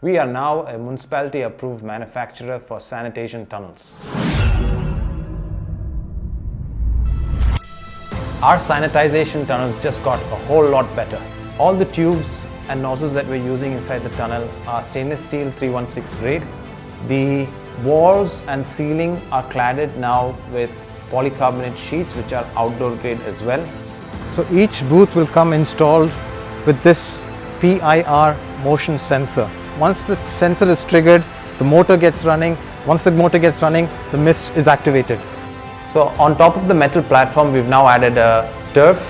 We are now a municipality approved manufacturer for sanitation tunnels. Our sanitization tunnels just got a whole lot better. All the tubes and nozzles that we're using inside the tunnel are stainless steel 316 grade. The walls and ceiling are cladded now with polycarbonate sheets which are outdoor grade as well. So each booth will come installed with this PIR motion sensor. Once the sensor is triggered, the motor gets running. Once the motor gets running, the mist is activated. So on top of the metal platform, we've now added a turf.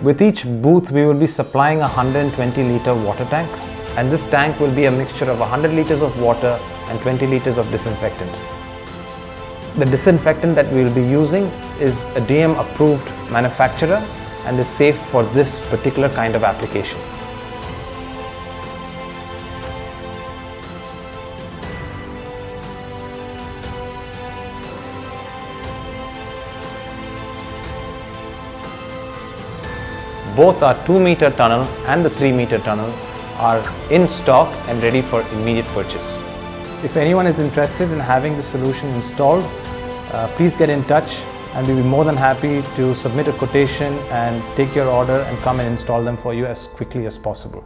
With each booth, we will be supplying a 120-liter water tank, and this tank will be a mixture of 100 liters of water and 20 liters of disinfectant. The disinfectant that we will be using is a DM approved manufacturer and is safe for this particular kind of application. Both our 2-meter tunnel and the 3-meter tunnel are in stock and ready for immediate purchase. If anyone is interested in having the solution installed, please get in touch and we'll be more than happy to submit a quotation and take your order and come and install them for you as quickly as possible.